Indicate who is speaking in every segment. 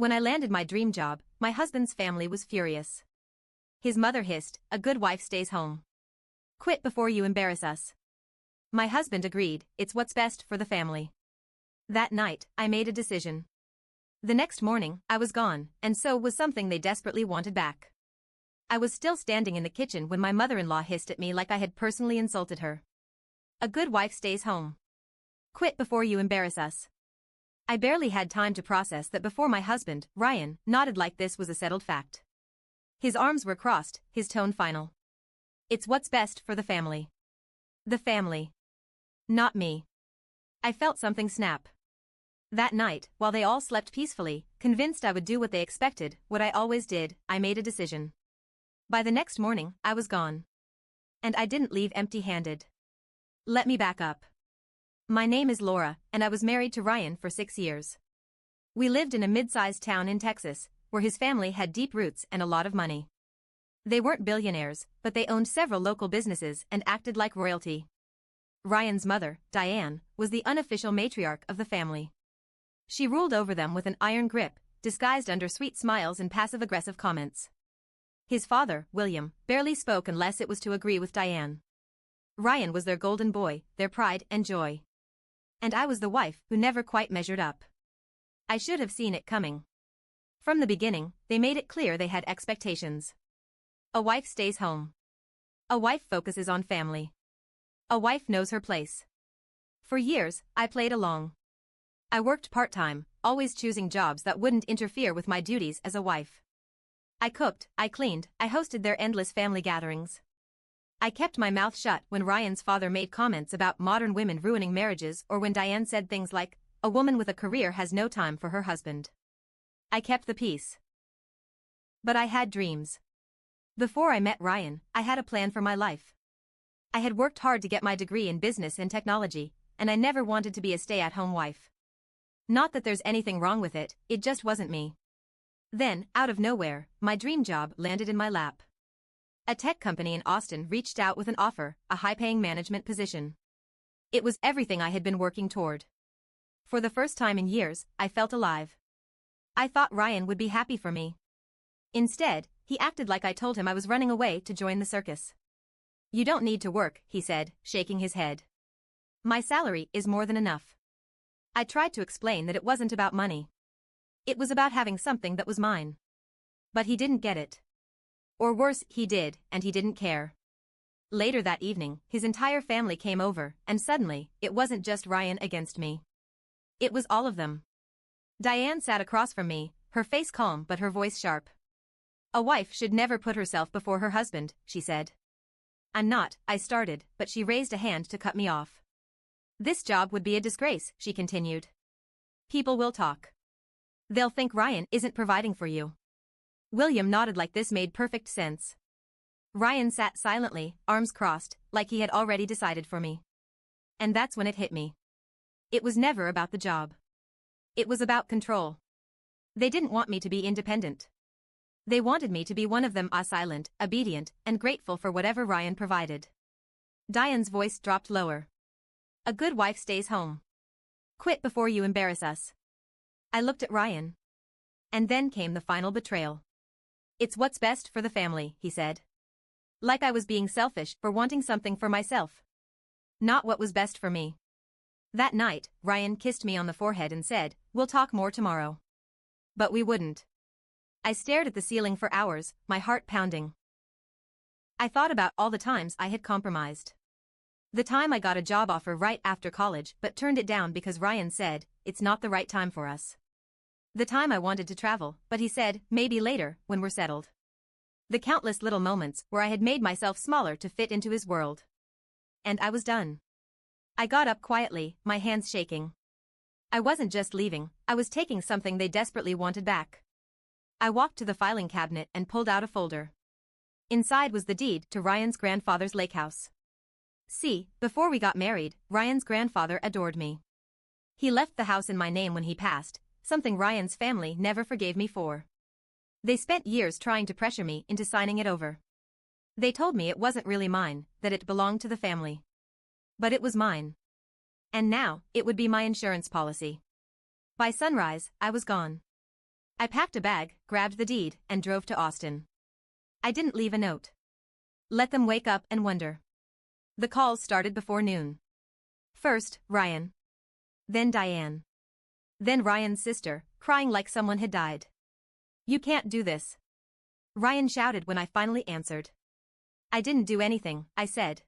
Speaker 1: When I landed my dream job, my husband's family was furious. His mother hissed, "A good wife stays home. Quit before you embarrass us." My husband agreed, "It's what's best for the family." That night, I made a decision. The next morning, I was gone, and so was something they desperately wanted back. I was still standing in the kitchen when my mother-in-law hissed at me like I had personally insulted her. "A good wife stays home. Quit before you embarrass us." I barely had time to process that before my husband, Ryan, nodded like this was a settled fact. His arms were crossed, his tone final. "It's what's best for the family." The family. Not me. I felt something snap. That night, while they all slept peacefully, convinced I would do what they expected, what I always did, I made a decision. By the next morning, I was gone. And I didn't leave empty-handed. Let me back up. My name is Laura, and I was married to Ryan for 6 years. We lived in a mid-sized town in Texas, where his family had deep roots and a lot of money. They weren't billionaires, but they owned several local businesses and acted like royalty. Ryan's mother, Diane, was the unofficial matriarch of the family. She ruled over them with an iron grip, disguised under sweet smiles and passive-aggressive comments. His father, William, barely spoke unless it was to agree with Diane. Ryan was their golden boy, their pride and joy. And I was the wife who never quite measured up. I should have seen it coming. From the beginning, they made it clear they had expectations. A wife stays home. A wife focuses on family. A wife knows her place. For years, I played along. I worked part-time, always choosing jobs that wouldn't interfere with my duties as a wife. I cooked, I cleaned, I hosted their endless family gatherings. I kept my mouth shut when Ryan's father made comments about modern women ruining marriages or when Diane said things like, "A woman with a career has no time for her husband." I kept the peace. But I had dreams. Before I met Ryan, I had a plan for my life. I had worked hard to get my degree in business and technology, and I never wanted to be a stay-at-home wife. Not that there's anything wrong with it, it just wasn't me. Then, out of nowhere, my dream job landed in my lap. A tech company in Austin reached out with an offer, a high-paying management position. It was everything I had been working toward. For the first time in years, I felt alive. I thought Ryan would be happy for me. Instead, he acted like I told him I was running away to join the circus. "You don't need to work," he said, shaking his head. "My salary is more than enough." I tried to explain that it wasn't about money. It was about having something that was mine. But he didn't get it. Or worse, he did, and he didn't care. Later that evening, his entire family came over, and suddenly, it wasn't just Ryan against me. It was all of them. Diane sat across from me, her face calm but her voice sharp. "A wife should never put herself before her husband," she said. "I'm not," I started, but she raised a hand to cut me off. "This job would be a disgrace," she continued. "People will talk. They'll think Ryan isn't providing for you." William nodded like this made perfect sense. Ryan sat silently, arms crossed, like he had already decided for me. And that's when it hit me. It was never about the job. It was about control. They didn't want me to be independent. They wanted me to be one of them, silent, obedient, and grateful for whatever Ryan provided. Diane's voice dropped lower. "A good wife stays home. Quit before you embarrass us." I looked at Ryan. And then came the final betrayal. "It's what's best for the family," he said. Like I was being selfish for wanting something for myself. Not what was best for me. That night, Ryan kissed me on the forehead and said, "We'll talk more tomorrow." But we wouldn't. I stared at the ceiling for hours, my heart pounding. I thought about all the times I had compromised. The time I got a job offer right after college but turned it down because Ryan said, "It's not the right time for us." The time I wanted to travel, but he said, "Maybe later, when we're settled." The countless little moments where I had made myself smaller to fit into his world. And I was done. I got up quietly, my hands shaking. I wasn't just leaving, I was taking something they desperately wanted back. I walked to the filing cabinet and pulled out a folder. Inside was the deed to Ryan's grandfather's lake house. See, before we got married, Ryan's grandfather adored me. He left the house in my name when he passed, something Ryan's family never forgave me for. They spent years trying to pressure me into signing it over. They told me it wasn't really mine, that it belonged to the family. But it was mine. And now, it would be my insurance policy. By sunrise, I was gone. I packed a bag, grabbed the deed, and drove to Austin. I didn't leave a note. Let them wake up and wonder. The calls started before noon. First, Ryan. Then Diane. Then Ryan's sister, crying like someone had died. "You can't do this," Ryan shouted when I finally answered. "I didn't do anything," I said.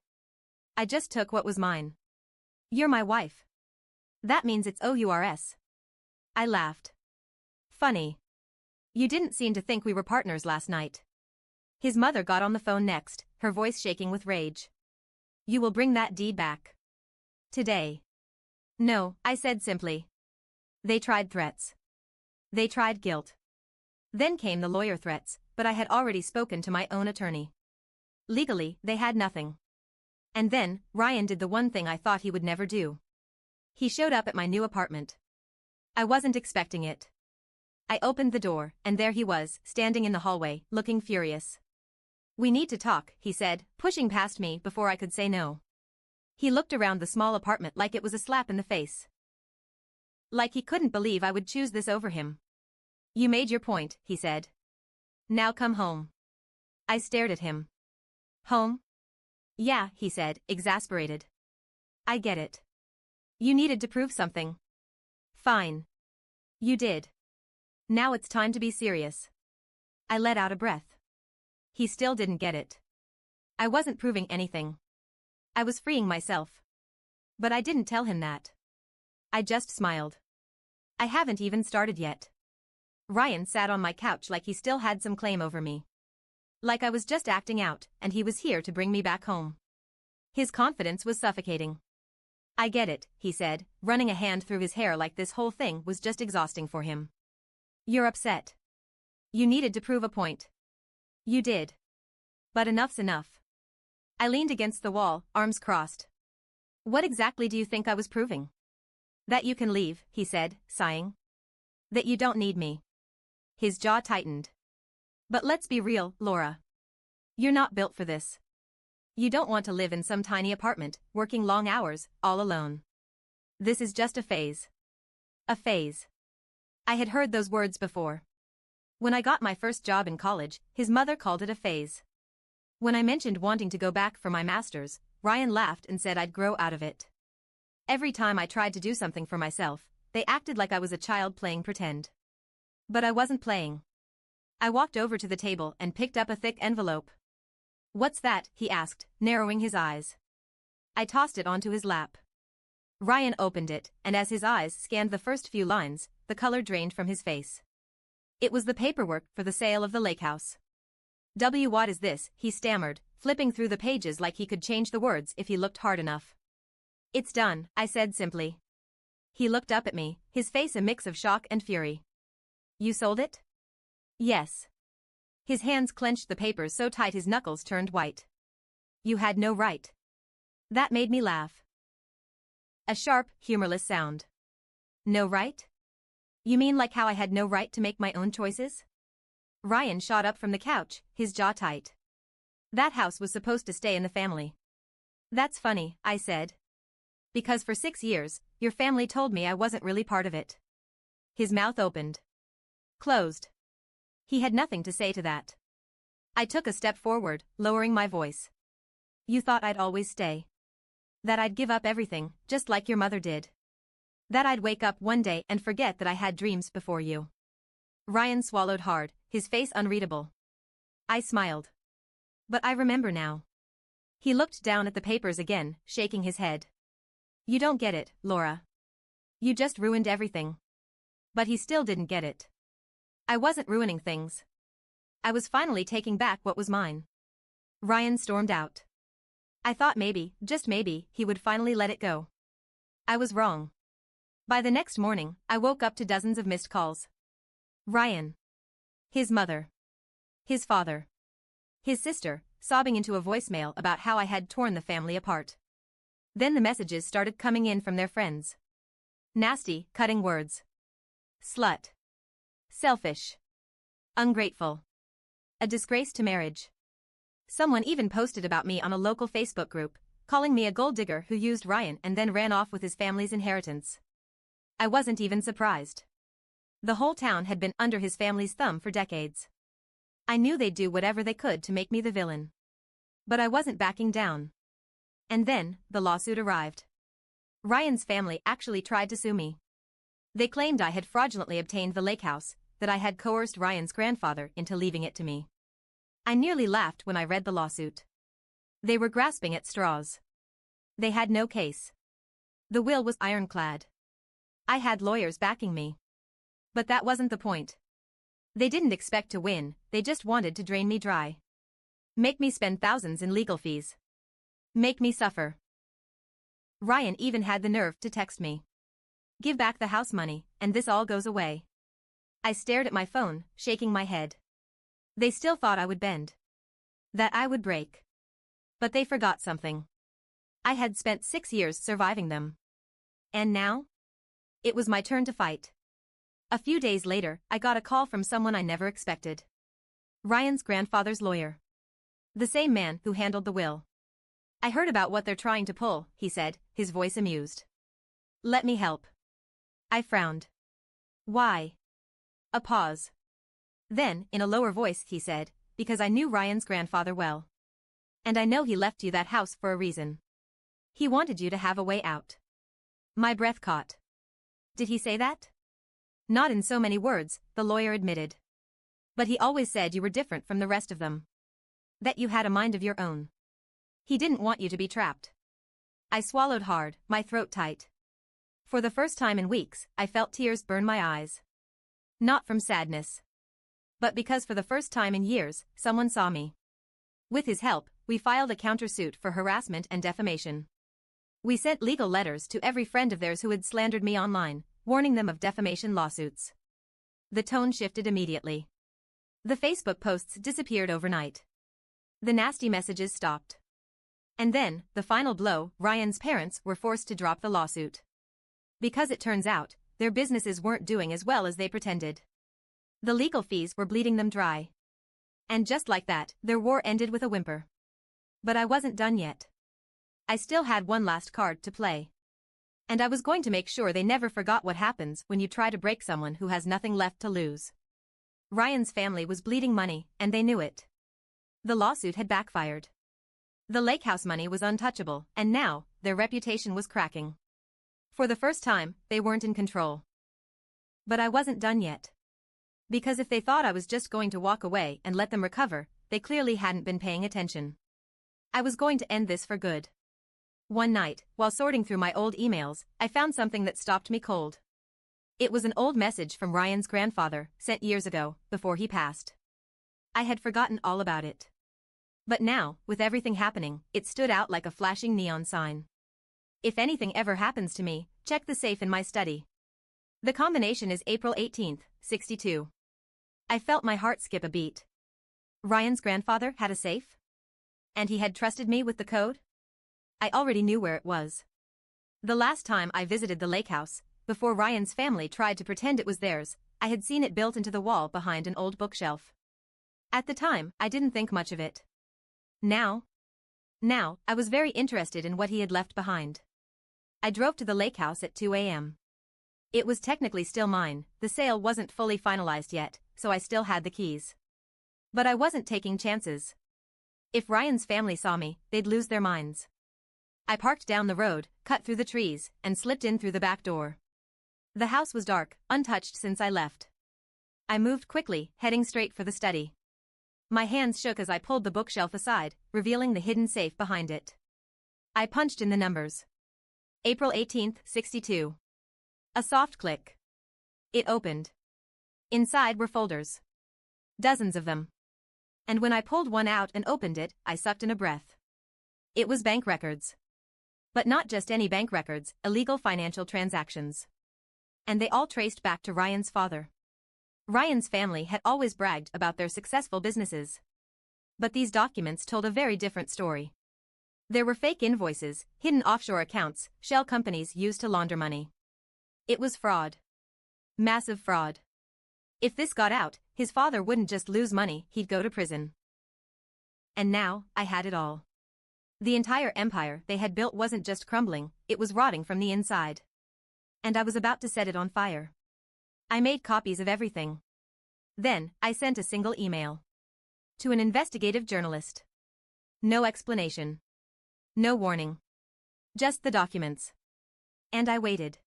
Speaker 1: "I just took what was mine." "You're my wife. That means it's OURS." I laughed. "Funny. You didn't seem to think we were partners last night." His mother got on the phone next, her voice shaking with rage. "You will bring that deed back. Today." "No," I said simply. They tried threats. They tried guilt. Then came the lawyer threats, but I had already spoken to my own attorney. Legally, they had nothing. And then, Ryan did the one thing I thought he would never do. He showed up at my new apartment. I wasn't expecting it. I opened the door, and there he was, standing in the hallway, looking furious. "We need to talk," he said, pushing past me before I could say no. He looked around the small apartment like it was a slap in the face. Like he couldn't believe I would choose this over him. "You made your point," he said. "Now come home." I stared at him. "Home?" "Yeah," he said, exasperated. "I get it. You needed to prove something. Fine. You did. Now it's time to be serious." I let out a breath. He still didn't get it. I wasn't proving anything. I was freeing myself. But I didn't tell him that. I just smiled. I haven't even started yet. Ryan sat on my couch like he still had some claim over me. Like I was just acting out, and he was here to bring me back home. His confidence was suffocating. "I get it," he said, running a hand through his hair like this whole thing was just exhausting for him. "You're upset. You needed to prove a point. You did. But enough's enough." I leaned against the wall, arms crossed. "What exactly do you think I was proving?" "That you can leave," he said, sighing. "That you don't need me." His jaw tightened. "But let's be real, Laura. You're not built for this. You don't want to live in some tiny apartment, working long hours, all alone. This is just a phase." A phase. I had heard those words before. When I got my first job in college, his mother called it a phase. When I mentioned wanting to go back for my master's, Ryan laughed and said I'd grow out of it. Every time I tried to do something for myself, they acted like I was a child playing pretend. But I wasn't playing. I walked over to the table and picked up a thick envelope. "What's that?" he asked, narrowing his eyes. I tossed it onto his lap. Ryan opened it, and as his eyes scanned the first few lines, the color drained from his face. It was the paperwork for the sale of the lake house. "What is this?" he stammered, flipping through the pages like he could change the words if he looked hard enough. "It's done," I said simply. He looked up at me, his face a mix of shock and fury. "You sold it?" "Yes." His hands clenched the papers so tight his knuckles turned white. "You had no right." That made me laugh. A sharp, humorless sound. "No right? You mean like how I had no right to make my own choices?" Ryan shot up from the couch, his jaw tight. "That house was supposed to stay in the family." "That's funny," I said. "Because for 6 years, your family told me I wasn't really part of it." His mouth opened. Closed. He had nothing to say to that. I took a step forward, lowering my voice. "You thought I'd always stay. That I'd give up everything, just like your mother did. That I'd wake up one day and forget that I had dreams before you." Ryan swallowed hard, his face unreadable. I smiled. "But I remember now." He looked down at the papers again, shaking his head. "You don't get it, Laura. You just ruined everything." But he still didn't get it. I wasn't ruining things. I was finally taking back what was mine. Ryan stormed out. I thought maybe, just maybe, he would finally let it go. I was wrong. By the next morning, I woke up to dozens of missed calls. Ryan. His mother. His father. His sister, sobbing into a voicemail about how I had torn the family apart. Then the messages started coming in from their friends. Nasty, cutting words. Slut. Selfish. Ungrateful. A disgrace to marriage. Someone even posted about me on a local Facebook group, calling me a gold digger who used Ryan and then ran off with his family's inheritance. I wasn't even surprised. The whole town had been under his family's thumb for decades. I knew they'd do whatever they could to make me the villain. But I wasn't backing down. And then, the lawsuit arrived. Ryan's family actually tried to sue me. They claimed I had fraudulently obtained the lake house, that I had coerced Ryan's grandfather into leaving it to me. I nearly laughed when I read the lawsuit. They were grasping at straws. They had no case. The will was ironclad. I had lawyers backing me. But that wasn't the point. They didn't expect to win, they just wanted to drain me dry. Make me spend thousands in legal fees. Make me suffer. Ryan even had the nerve to text me. Give back the house money, and this all goes away. I stared at my phone, shaking my head. They still thought I would bend. That I would break. But they forgot something. I had spent 6 years surviving them. And now? It was my turn to fight. A few days later, I got a call from someone I never expected. Ryan's grandfather's lawyer. The same man who handled the will. I heard about what they're trying to pull, he said, his voice amused. Let me help. I frowned. Why? A pause. Then, in a lower voice, he said, because I knew Ryan's grandfather well. And I know he left you that house for a reason. He wanted you to have a way out. My breath caught. Did he say that? Not in so many words, the lawyer admitted. But he always said you were different from the rest of them. That you had a mind of your own. He didn't want you to be trapped. I swallowed hard, my throat tight. For the first time in weeks, I felt tears burn my eyes. Not from sadness. But because for the first time in years, someone saw me. With his help, we filed a countersuit for harassment and defamation. We sent legal letters to every friend of theirs who had slandered me online, warning them of defamation lawsuits. The tone shifted immediately. The Facebook posts disappeared overnight. The nasty messages stopped. And then, the final blow, Ryan's parents were forced to drop the lawsuit. Because it turns out, their businesses weren't doing as well as they pretended. The legal fees were bleeding them dry. And just like that, their war ended with a whimper. But I wasn't done yet. I still had one last card to play. And I was going to make sure they never forgot what happens when you try to break someone who has nothing left to lose. Ryan's family was bleeding money, and they knew it. The lawsuit had backfired. The lake house money was untouchable, and now, their reputation was cracking. For the first time, they weren't in control. But I wasn't done yet. Because if they thought I was just going to walk away and let them recover, they clearly hadn't been paying attention. I was going to end this for good. One night, while sorting through my old emails, I found something that stopped me cold. It was an old message from Ryan's grandfather, sent years ago, before he passed. I had forgotten all about it. But now, with everything happening, it stood out like a flashing neon sign. If anything ever happens to me, check the safe in my study. The combination is April 18th, 62. I felt my heart skip a beat. Ryan's grandfather had a safe? And he had trusted me with the code? I already knew where it was. The last time I visited the lake house, before Ryan's family tried to pretend it was theirs, I had seen it built into the wall behind an old bookshelf. At the time, I didn't think much of it. Now, I was very interested in what he had left behind. I drove to the lake house at 2 a.m. It was technically still mine, the sale wasn't fully finalized yet, so I still had the keys. But I wasn't taking chances. If Ryan's family saw me, they'd lose their minds. I parked down the road, cut through the trees, and slipped in through the back door. The house was dark, untouched since I left. I moved quickly, heading straight for the study. My hands shook as I pulled the bookshelf aside, revealing the hidden safe behind it. I punched in the numbers. April 18th, 62. A soft click. It opened. Inside were folders. Dozens of them. And when I pulled one out and opened it, I sucked in a breath. It was bank records. But not just any bank records, illegal financial transactions. And they all traced back to Ryan's father. Ryan's family had always bragged about their successful businesses. But these documents told a very different story. There were fake invoices, hidden offshore accounts, shell companies used to launder money. It was fraud. Massive fraud. If this got out, his father wouldn't just lose money, he'd go to prison. And now, I had it all. The entire empire they had built wasn't just crumbling, it was rotting from the inside. And I was about to set it on fire. I made copies of everything. Then, I sent a single email. To an investigative journalist. No explanation. No warning. Just the documents. And I waited.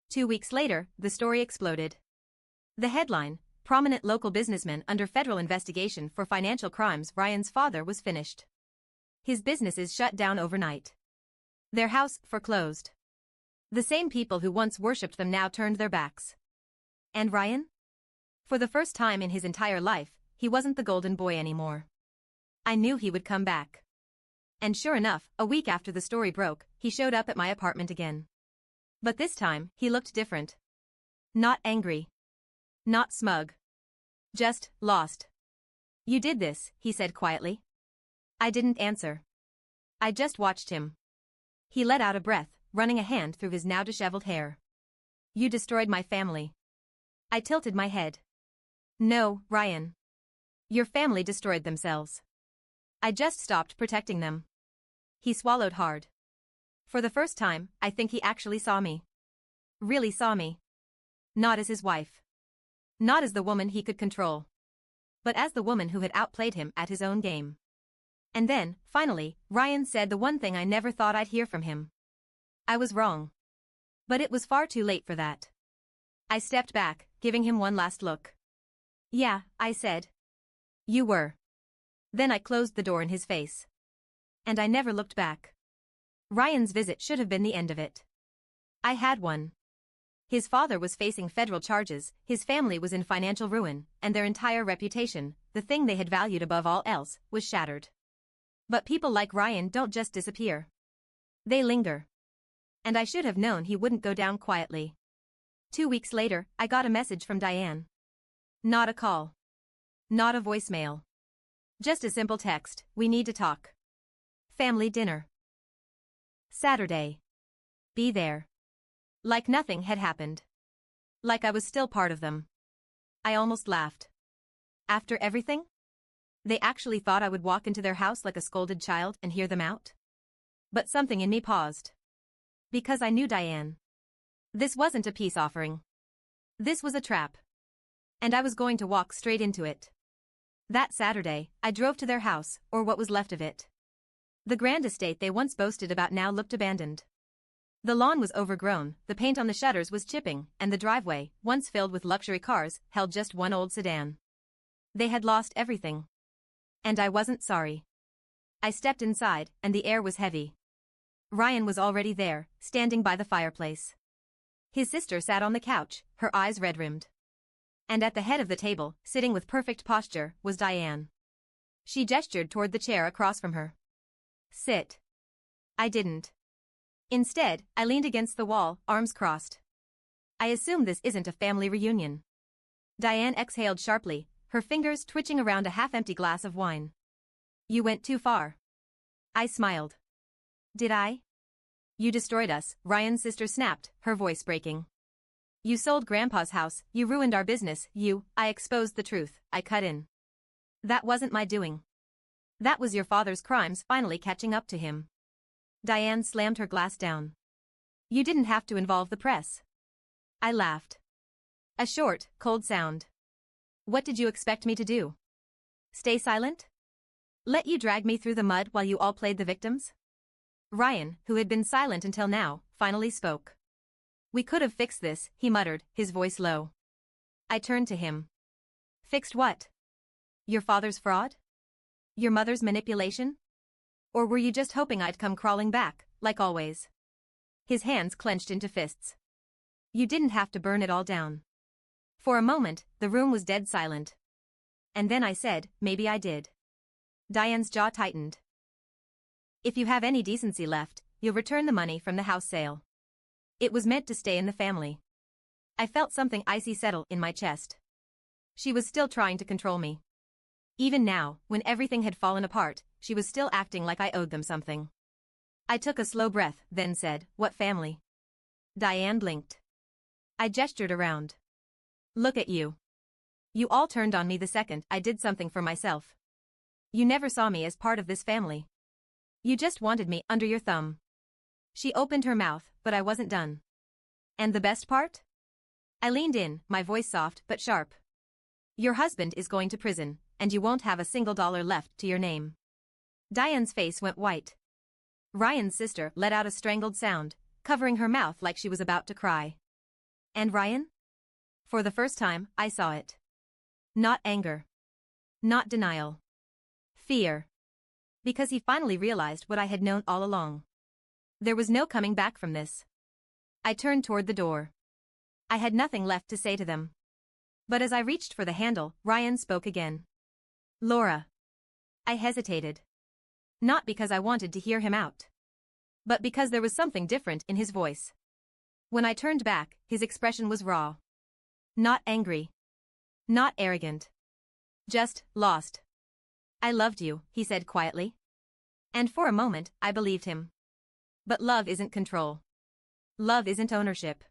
Speaker 1: 2 weeks later, the story exploded. The headline, prominent local businessman under federal investigation for financial crimes. Ryan's father was finished. His businesses shut down overnight. Their house foreclosed. The same people who once worshipped them now turned their backs. And Ryan? For the first time in his entire life, he wasn't the golden boy anymore. I knew he would come back. And sure enough, a week after the story broke, he showed up at my apartment again. But this time, he looked different. Not angry. Not smug. Just lost. You did this, he said quietly. I didn't answer. I just watched him. He let out a breath, running a hand through his now disheveled hair. You destroyed my family. I tilted my head. No, Ryan. Your family destroyed themselves. I just stopped protecting them. He swallowed hard. For the first time, I think he actually saw me. Really saw me. Not as his wife. Not as the woman he could control. But as the woman who had outplayed him at his own game. And then, finally, Ryan said the one thing I never thought I'd hear from him. I was wrong. But it was far too late for that. I stepped back, giving him one last look. Yeah, I said. You were. Then I closed the door in his face. And I never looked back. Ryan's visit should have been the end of it. I had one. His father was facing federal charges, his family was in financial ruin, and their entire reputation, the thing they had valued above all else, was shattered. But people like Ryan don't just disappear. They linger. And I should have known he wouldn't go down quietly. 2 weeks later, I got a message from Diane. Not a call. Not a voicemail. Just a simple text, we need to talk. Family dinner. Saturday. Be there. Like nothing had happened. Like I was still part of them. I almost laughed. After everything? They actually thought I would walk into their house like a scolded child and hear them out? But something in me paused. Because I knew Diane. This wasn't a peace offering. This was a trap. And I was going to walk straight into it. That Saturday, I drove to their house, or what was left of it. The grand estate they once boasted about now looked abandoned. The lawn was overgrown, the paint on the shutters was chipping, and the driveway, once filled with luxury cars, held just one old sedan. They had lost everything. And I wasn't sorry. I stepped inside, and the air was heavy. Ryan was already there, standing by the fireplace. His sister sat on the couch, her eyes red-rimmed. And at the head of the table, sitting with perfect posture, was Diane. She gestured toward the chair across from her. Sit. I didn't. Instead, I leaned against the wall, arms crossed. I assume this isn't a family reunion. Diane exhaled sharply, her fingers twitching around a half-empty glass of wine. You went too far. I smiled. Did I? You destroyed us, Ryan's sister snapped, her voice breaking. You sold Grandpa's house, you ruined our business, I exposed the truth, I cut in. That wasn't my doing. That was your father's crimes finally catching up to him. Diane slammed her glass down. You didn't have to involve the press. I laughed. A short, cold sound. What did you expect me to do? Stay silent? Let you drag me through the mud while you all played the victims? Ryan, who had been silent until now, finally spoke. We could have fixed this, he muttered, his voice low. I turned to him. Fixed what? Your father's fraud? Your mother's manipulation? Or were you just hoping I'd come crawling back, like always? His hands clenched into fists. You didn't have to burn it all down. For a moment, the room was dead silent. And then I said, maybe I did. Diane's jaw tightened. If you have any decency left, you'll return the money from the house sale. It was meant to stay in the family. I felt something icy settle in my chest. She was still trying to control me. Even now, when everything had fallen apart, she was still acting like I owed them something. I took a slow breath, then said, what family? Diane blinked. I gestured around. Look at you. You all turned on me the second I did something for myself. You never saw me as part of this family. You just wanted me under your thumb. She opened her mouth, but I wasn't done. And the best part? I leaned in, my voice soft but sharp. Your husband is going to prison, and you won't have a single dollar left to your name. Diane's face went white. Ryan's sister let out a strangled sound, covering her mouth like she was about to cry. And Ryan? For the first time, I saw it. Not anger. Not denial. Fear. Because he finally realized what I had known all along. There was no coming back from this. I turned toward the door. I had nothing left to say to them. But as I reached for the handle, Ryan spoke again. Laura. I hesitated. Not because I wanted to hear him out. But because there was something different in his voice. When I turned back, his expression was raw. Not angry. Not arrogant. Just lost. I loved you, he said quietly. And for a moment, I believed him. But love isn't control. Love isn't ownership.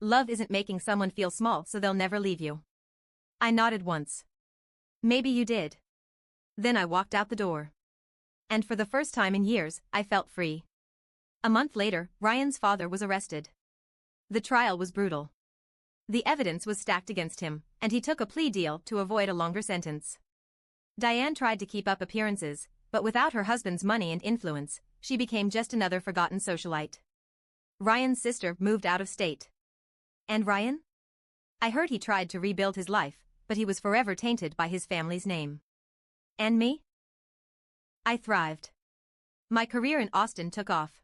Speaker 1: Love isn't making someone feel small so they'll never leave you. I nodded once. Maybe you did. Then I walked out the door. And for the first time in years, I felt free. A month later, Ryan's father was arrested. The trial was brutal. The evidence was stacked against him, and he took a plea deal to avoid a longer sentence. Diane tried to keep up appearances, but without her husband's money and influence, she became just another forgotten socialite. Ryan's sister moved out of state. And Ryan? I heard he tried to rebuild his life, but he was forever tainted by his family's name. And me? I thrived. My career in Austin took off.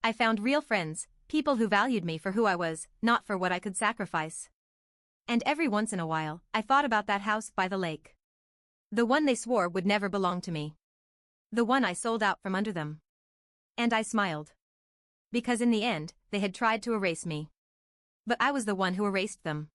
Speaker 1: I found real friends, people who valued me for who I was, not for what I could sacrifice. And every once in a while, I thought about that house by the lake. The one they swore would never belong to me. The one I sold out from under them. And I smiled. Because in the end, they had tried to erase me. But I was the one who erased them.